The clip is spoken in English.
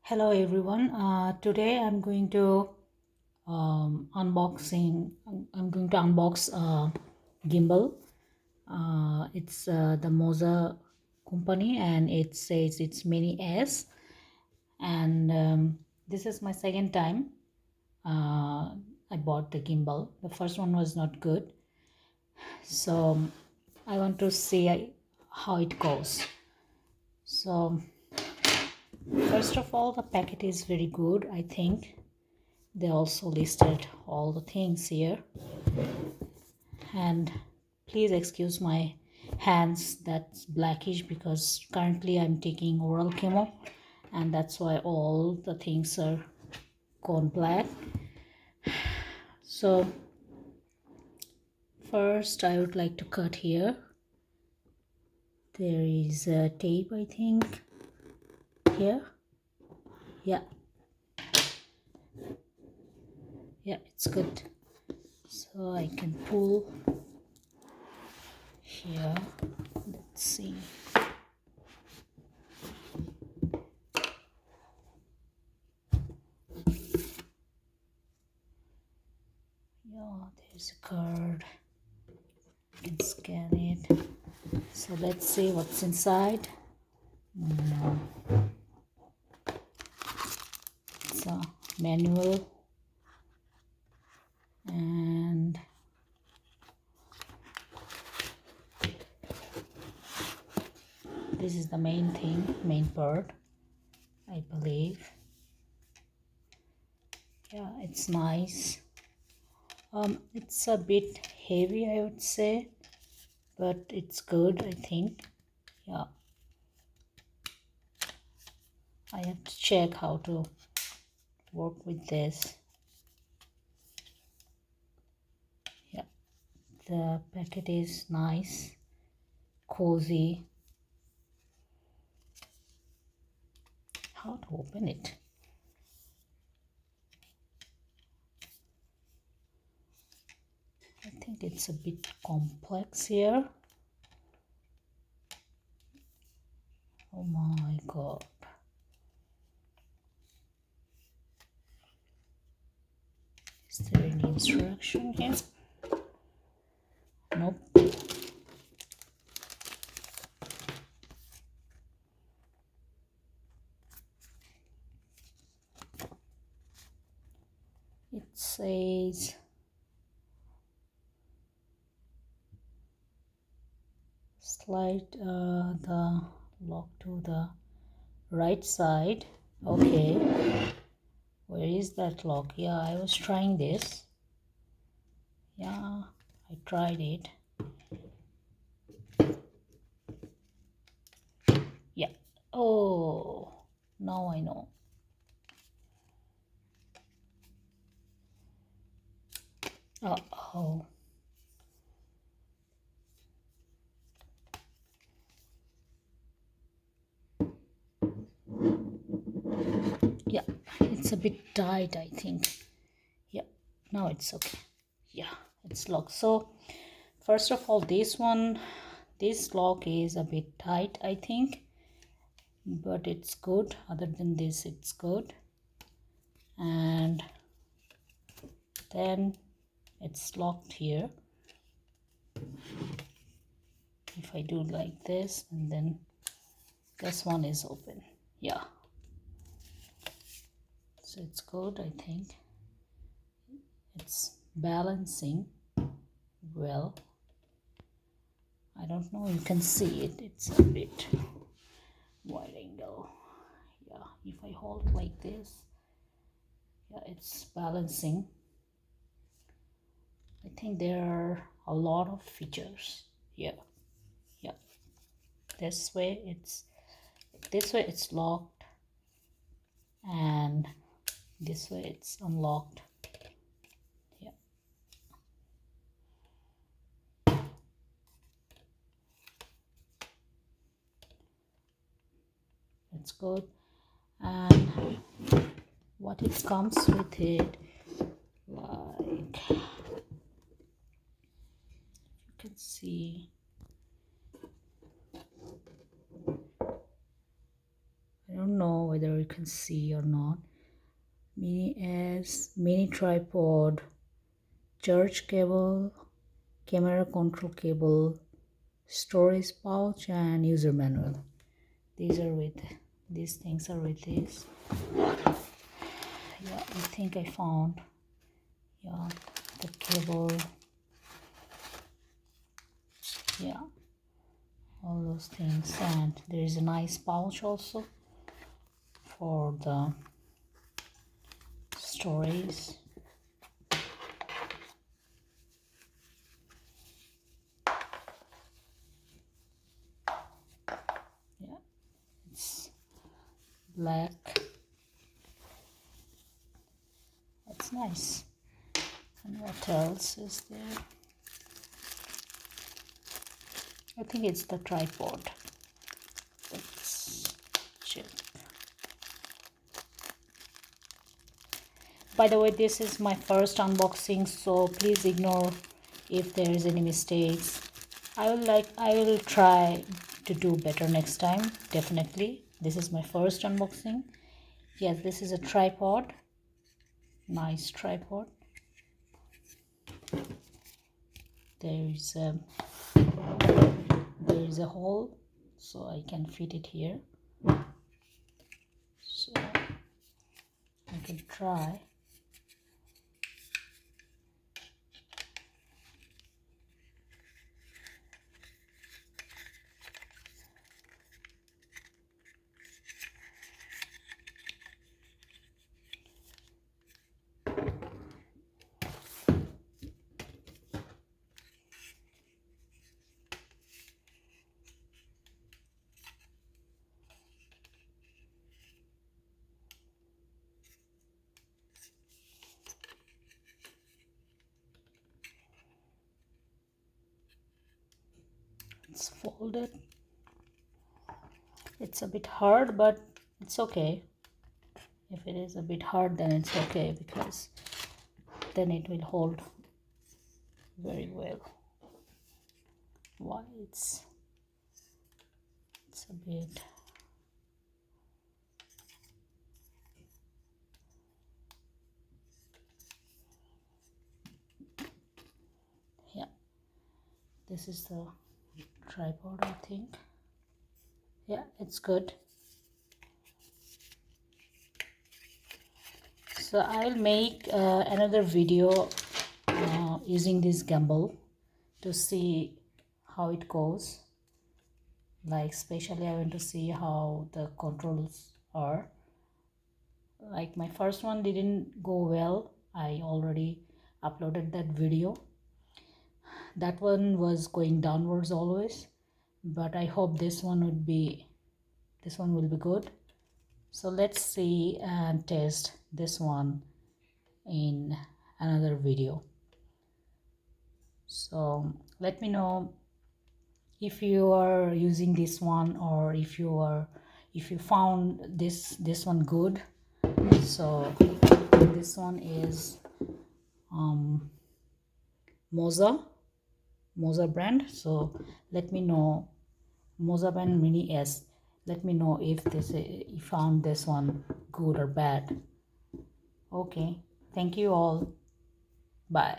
Hello everyone. Today I'm going to unboxing. I'm going to unbox Gimbal. It's the Moza company, and it says it's Mini S. And this is my second time. I bought the gimbal. The first one was not good, so I want to see how it goes. So first of all, the packet is very good, I think. They also listed all the things here, and please excuse my hands that's blackish because currently I'm taking oral chemo, and that's why all the things are gone black. So first I would like to cut here. There is a tape, I think, here. Yeah, it's good. So I can pull here. Let's see. Yeah, there's a card. You can scan it. So let's see what's inside. It's a manual, and this is the main part, I believe. Yeah, it's nice. It's a bit heavy, I would say, but it's good, I think. Yeah, I have to check how to work with this. Yeah, the packet is nice, cozy. How to open it? I think it's a bit complex here. Oh my god. Is there any instruction here? Nope. It says slide the lock to the right side. Okay, where is that lock? Yeah, I was trying this. Yeah, I tried it. Yeah. Oh, now I know. Oh, yeah, it's a bit tight, I think. Yeah, now it's okay. Yeah, it's locked. So first of all, this lock is a bit tight, I think, but it's good. Other than this, it's good. And then it's locked here. If I do like this, and then this one is open. Yeah, so it's good, I think. It's balancing well. I don't know, you can see it. It's a bit wide angle. Yeah, if I hold it like this, yeah, it's balancing. I think there are a lot of features here. Yeah, this way it's locked, and this way it's unlocked. Yeah, it's good. And what it comes with it, like you can see, I don't know whether you can see or not. Mini tripod, charge cable, camera control cable, storage pouch, and user manual. These things are with this. Yeah, I think I found, yeah, the cable, yeah, all those things. And there is a nice pouch also for the storage. Yeah, it's black. That's nice. And what else is there? I think it's the tripod. Let's check. By the way, this is my first unboxing, so please ignore if there is any mistakes. I will try to do better next time, definitely. This is my first unboxing. Yes, this is a tripod. Nice tripod. There is a hole, so I can fit it here. So I can try. It's folded. It's a bit hard, but it's okay. If it is a bit hard, then it's okay, because then it will hold very well. Why it's a bit, yeah, this is the tripod, I think. Yeah, it's good. So I'll make another video using this gimbal to see how it goes. Like, especially I want to see how the controls are. Like, my first one didn't go well. I already uploaded that video. That one was going downwards always, but I hope this one will be good. So let's see and test this one in another video. So let me know if you are using this one, or if you found this one good. So this one is Moza brand. So let me know, Moza brand Mini S. Let me know if you found this one good or bad. Okay, thank you all. Bye.